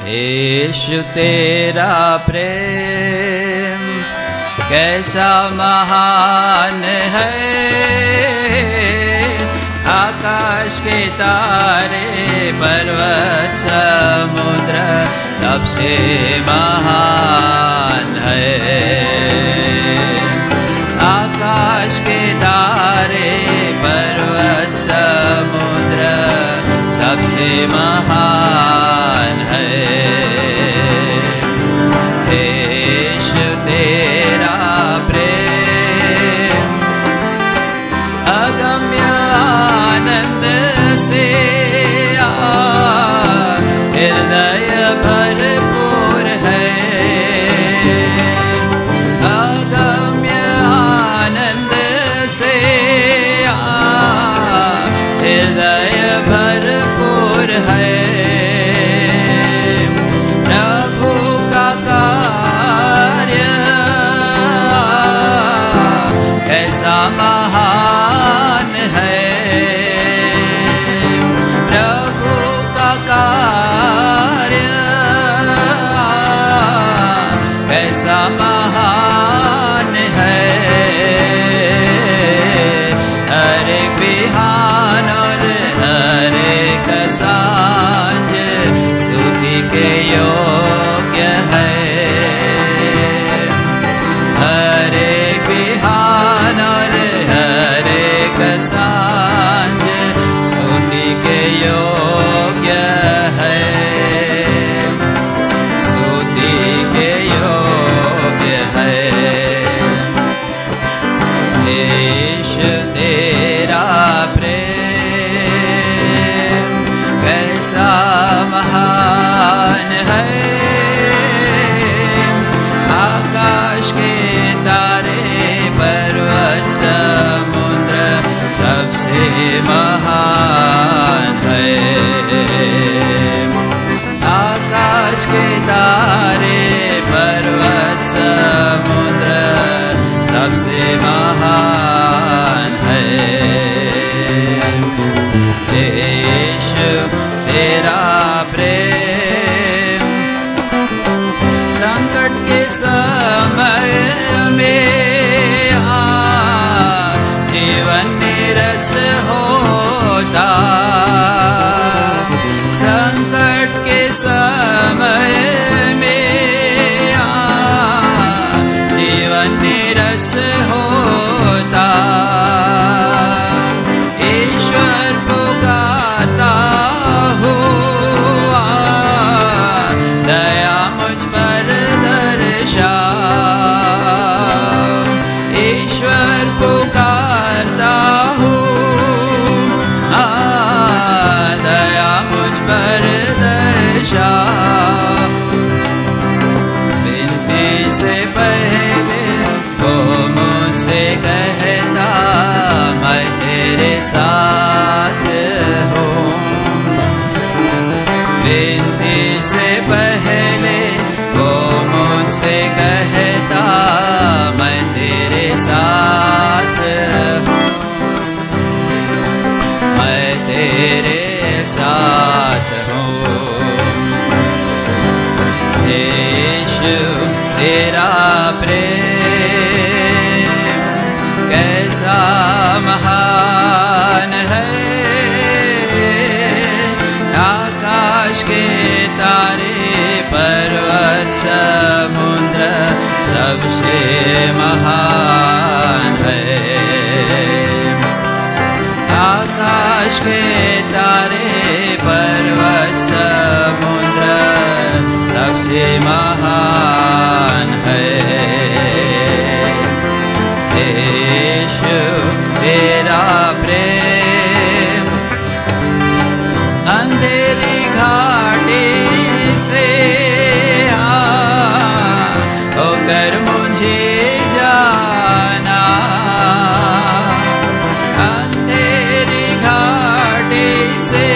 यीशु तेरा प्रेम कैसा महान है, आकाश के तारे पर्वत समुद्र सबसे महान है। आकाश के तारे पर्वत समुद्र सबसे महान है। यीशु तेरा प्रेम अगम्य आनंद से हृदय भरपूर है। अगम्य आनंद से हृदय भरपूर है। प्रभु का कार्य कैसा महान है, प्रभु का कार्य कैसा महान है। हर एक बिहान और हर एक सांझ स्तुति के योग्य है। हर एक बिहान और हर एक सांझ स्तुति के योग्य है। स्तुति के योग्य है। यीशु तेरा प्रेम कैसा महान है, आकाश के तारे पर्वत समुद्र सबसे महान है। आकाश के तारे पर्वत समुद्र सबसे महान है। यीशु तेरा प्रेम संकट के समय में जीवन निरस होता। संकट के समय में जीवन निरस होता। ईश्वर पुकारता हुआ दया मुझ पर दर्शा। ईश्वर पुकारता हुआ दया मुझ पर दर्शा। विनती से पहले वो मुझसे कहता मैं तेरे साथ हूँ। विनती से पहले वो मुझसे कहता मैं तेरे साथ हूँ। मैं तेरे साथ हूँ। यीशु तेरा प्रेम कैसा महान है, आकाश के तारे पर्वत समुद्र सबसे महान है। आकाश के तारे पर्वत समुद्र सबसे महान है। यीशु तेरा प्रेम अंधेरी घाटी से होकर मुझे जाना। अंधेरी घाटी से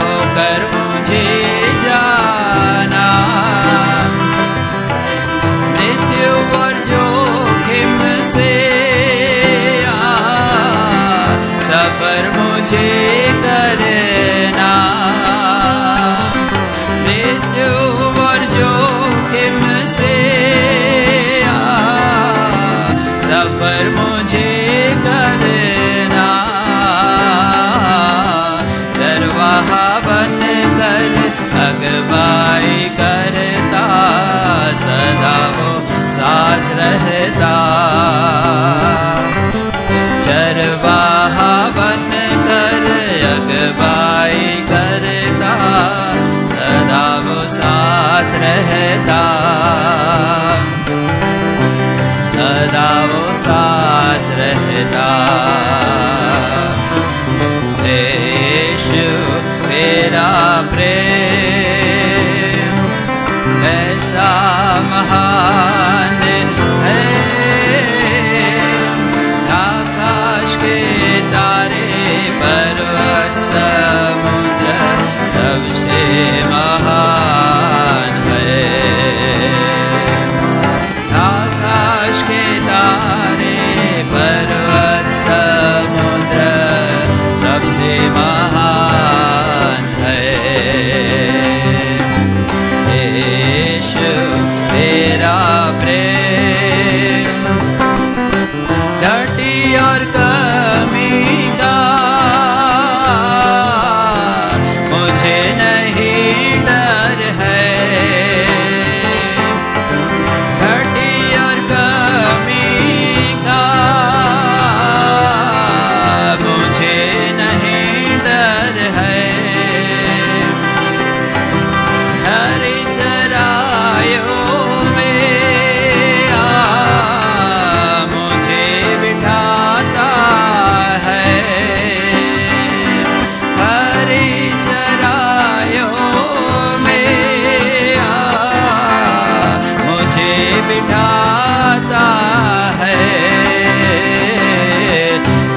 होकर मुझे रहता, चरवाहा बन कर अगुवाई करता, सदा वो साथ रहता, सदा वो साथ रहता। यीशु तेरा प्रेम ऐसा महान है, आकाश के तारे पर्वत समुद्र सबसे महान है, आकाश के तारे पर्वत समुद्र सबसे महान है। यीशु तेरा प्रेम घटी और कमी का मुझे नहीं डर है, घटी और कमी का मुझे नहीं डर है, हरी चराइयों में मुझे बिठाता है, हरी चराइयों में मुझे बिठाता है,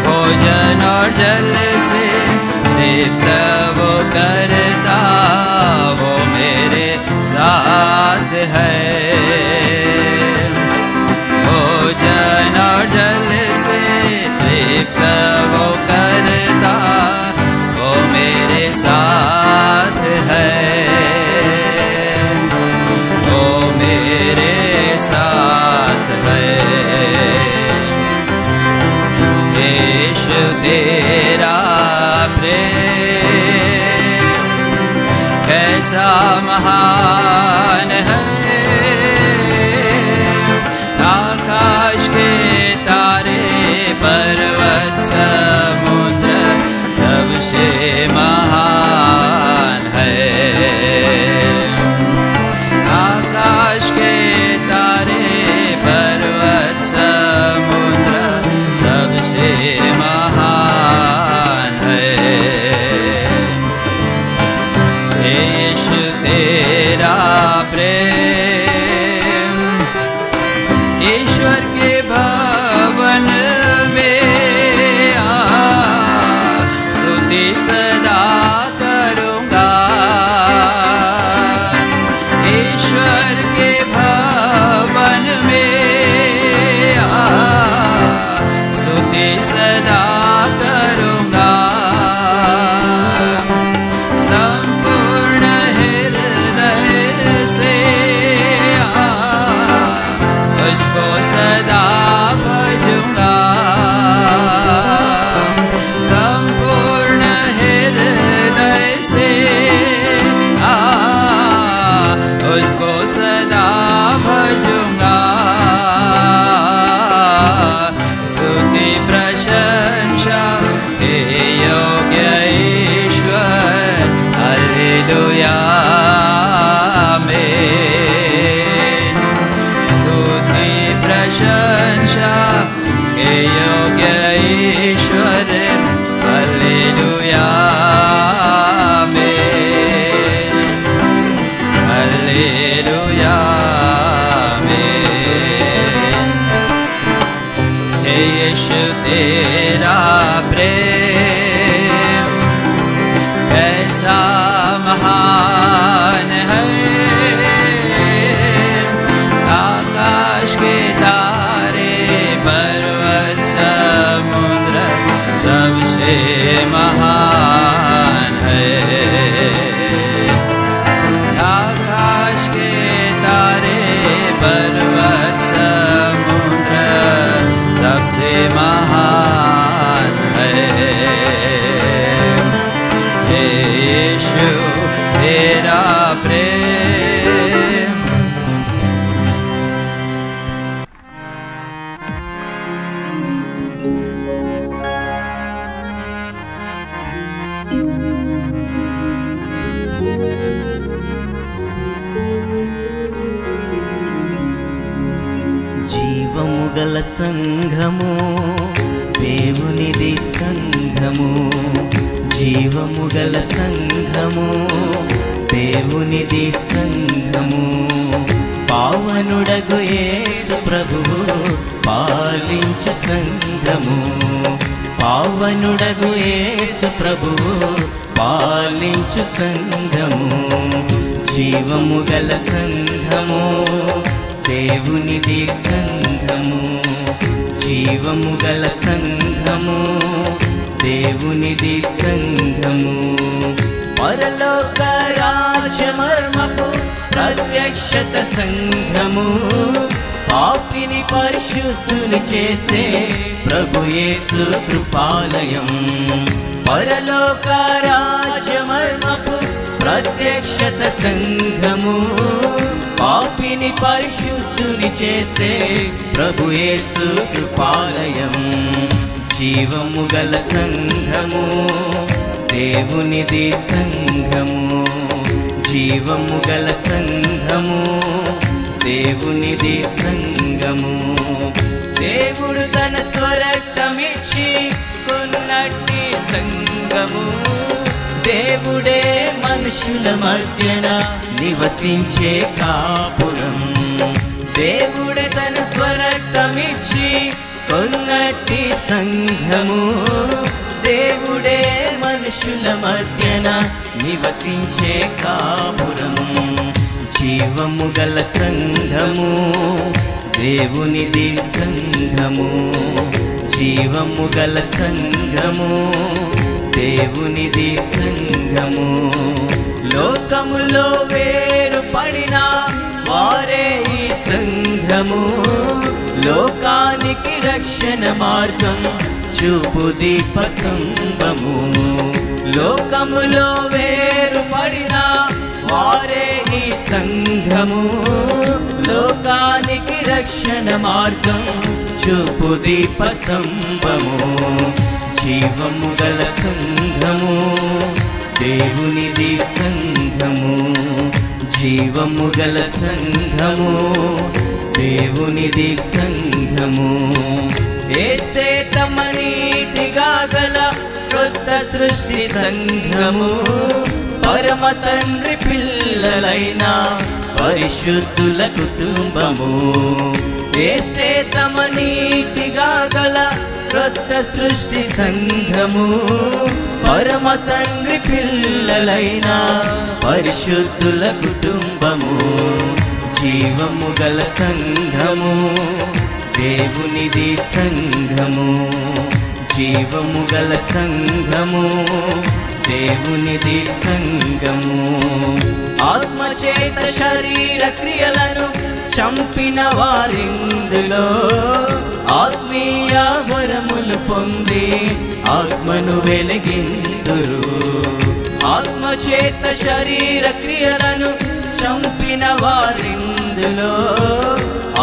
भोजन और जल से तृप्त वो करता, वो मेरे साथ है, भोजन और जल से तृप्त वो करता, वो मेरे साथ है, वो मेरे साथ है। यीशु तेरा प्रेम कैसा महान है, आकाश के तारे पर्वत समुद्र सबसे महान है, आकाश के तारे पर्वत समुद्र सबसे महान है। यीशु तेरा प्रेम ईश्वर के भवन में स्तुति सदा करूँगा, ईश्वर के भवन में स्तुति सदा करूँगा, संपूर्ण हृदय से उसको सदा भजूंगा, संपूर्ण हृदय से उसको सदा भजूंगा, स्तुति प्रशंसा के योग्य ईश्वर, हालेलुया आमीन। स्तुति प्रशंसा के योग्य ईश्वर, हालेलुया आमीन, हालेलुया आमीन। हे यीशु तेरा प्रेम कैसा महान है, आकाश के तारे पर्वत समुद्र सबसे महान है, आकाश के तारे पर्वत समुद्र सबसे महान है। यीशु గల సంఘము, దేవునిది సంఘము. జీవము గల సంఘము, దేవునిది సంఘము. పావనుడగు యేసు ప్రభువు పాలించు సంఘము. పావనుడగు యేసు ప్రభువు పాలించు సంఘము. జీవము గల సంఘము, దేవునిది సంఘము. జీవము గల సంఘము, దేవునిది సంఘము. పరలోక రాజ్యమర్మపు ప్రత్యక్షత సంఘము. పాపిని పరిశుద్ధుని చేసే ప్రభు యేసు కృపాలయం. పరలోక రాజ్యమర్మపు ప్రత్యక్షత సంఘము. పాపిని పరిశుద్ధుని చేసే ప్రభు యేసు కృపాలయం. జీవము గల సంఘము, దేవునిది సంఘము. జీవము గల సంఘము, దేవునిది సంఘము. దేవుడు తన స్వరక్తమిచ్చి కొన్నట్టి సంఘము. దేవుడే మనుషుల మధ్యన నివసించే కాపురం. దేవుడే తన స్వరక్తమిచ్చి కొన్నట్టి సంఘము. దేవుడే మనుషుల మధ్యన నివసించే కాపురం. జీవము గల సంఘము, దేవునిది సంఘము. జీవము గల సంఘము, దేవునిది సంఘము. లోకములో వేరుపడిన వారే ఈ సంఘము. లోకానికి రక్షణ మార్గం చూపు దీపస్తంభము. లోకములో వేరుపడిన వారే ఈ సంఘము. లోకానికి రక్షణ మార్గం చూపు దీపస్తంభము. జీవము గల సంఘము, దేవునిది సంఘము. జీవము గల సంఘము, దేవునిది సంఘము. యేసే తమ నీతిగా గల కొత్త సృష్టి సంఘము. పరమ తండ్రి పిల్లలైన పరిశుద్ధుల కుటుంబము. యేసే తమ నీతిగా గల కొత్త సృష్టి సంఘము. పరమ తండ్రి పిల్లలైన పరిశుద్ధుల కుటుంబము. జీవము గల సంఘము, దేవునిది సంఘము. జీవము గల సంఘము, దేవునిది సంఘము. ఆత్మచేత శరీర క్రియలను చంపిన వారిందులో ఆత్మీయ వరములు పొంది ఆత్మను వెలిగిందురు. ఆత్మచేత శరీర క్రియలను చంపిన వారిందులో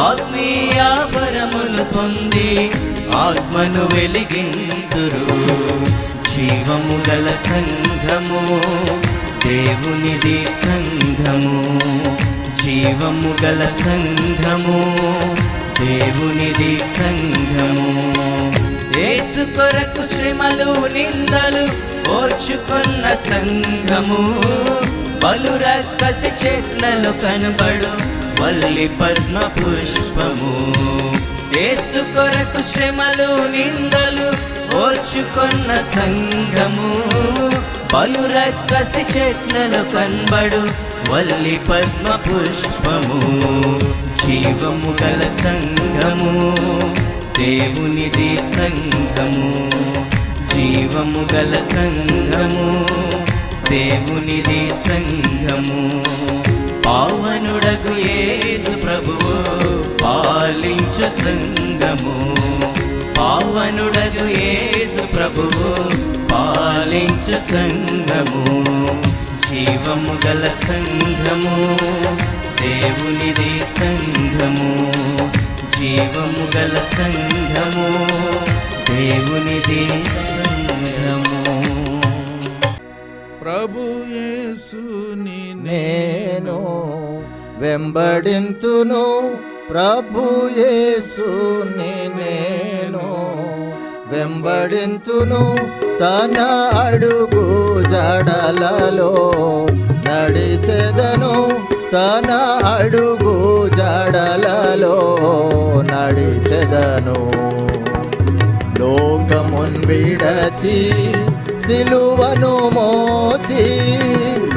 ఆత్మీయ వరములు పొంది ఆత్మను వెలిగిందురు. జీవము గల సంఘము, దేవునిది సంఘము. జీవము గల సంఘము, దేవునిది సంఘము. యేసు కొరకు శ్రమలు నిందలు ఓర్చుకున్న సంఘము. పలు రక్కసి చెట్లలో కనబడు వల్లి పద్మ పుష్పము. యేసు కొరకు శ్రమలు నిందలు ఓర్చుకున్న సంఘము. పలు రక్కసి చెట్లలో కనబడు వల్లి పద్మ పుష్పము. జీవము గల సంఘము, దేవునిది సంఘము. జీవము గల సంఘము, దేవునిది సంఘము. పావనుడగు యేసు ప్రభువు పాలించు సంఘము. పావనుడగు యేసు ప్రభువు పాలించు సంఘము. జీవము గల సంఘము, దేవునిది సంఘము. జీవము గల సంఘము, దేవునిది సంఘము. ప్రభు యేసుని నేను వెంబడింతును, ప్రభు యేసుని నేను వెంబడింతును, తన అడుగు జాడలలో నడిచెదను, తన అడుగు జాడలలో నడిచెదను. లోకమున్ విడచి సిలువను మోసి,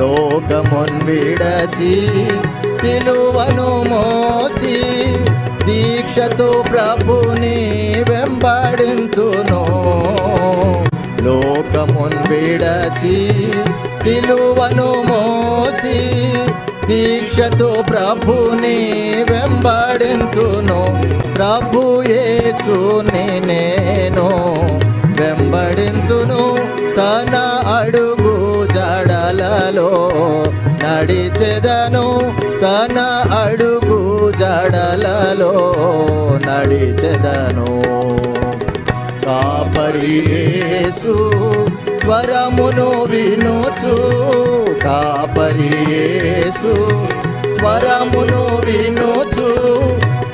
లోకమున్ విడచి సిలువను మోసి, దీక్షతో ప్రభుని వెంబడింతును. లోకమున్ విడచి సిలువను మోసి, దీక్షతో ప్రభుని వెంబడింతును. ప్రభు యేసుని నేను వెంబడింతును, తన అడుగు జాడలలో నడిచెదను, తన అడుగు జాడలలో నడిచెదను. కాపరి యేసు స్వరమును వినుచు, కాపరి యేసు స్వరమును వినుచు,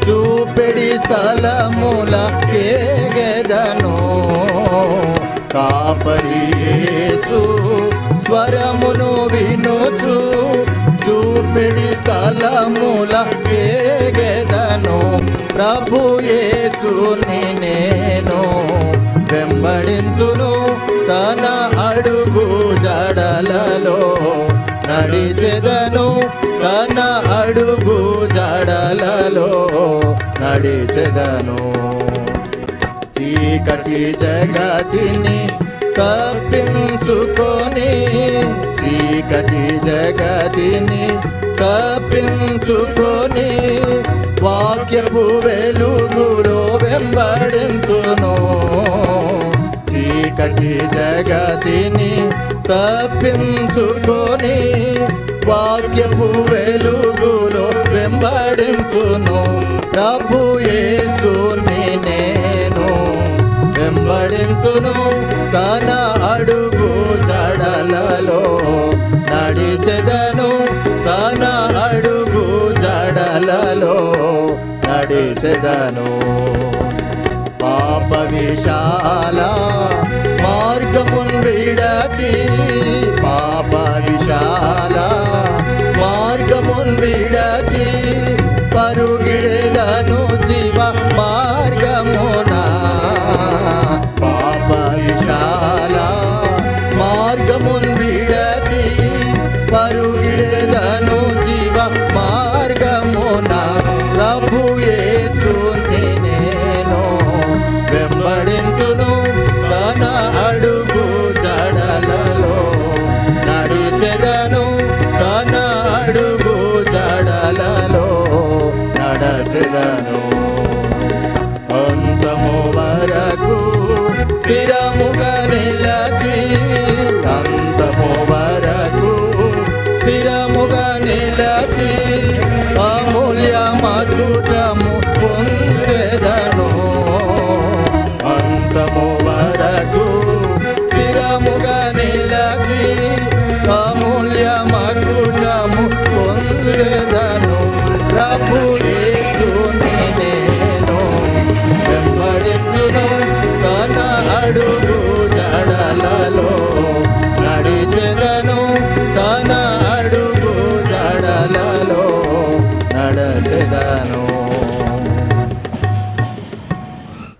చూపెడి స్థలముల కేగెదను. కాపరి యేసు స్వరమును వినుచు, చూపెడి స్థలముల కేగెదను. ప్రభు యేసుని నేను వెంబడింతును, తన అడుగు జాడలలో నడిచెదను, తన అడుగు జాడలలో నడిచెదను. చీకటి జగతిని తప్పించుకొని, చీకటి జగతిని తప్పించుకొని, వాక్యపు వెలుగులో వెంబడింతును. చీకటి జగతిని తప్పించుకొని, వాక్యపు వెలుగులో వెంబడింతును. ప్రభు యేసుని నేను వెంబడింతును, తన అడుగు జాడలలో నడిచెదను, తన అడుగు జాడలలో నడిచెదను. పాప విశాల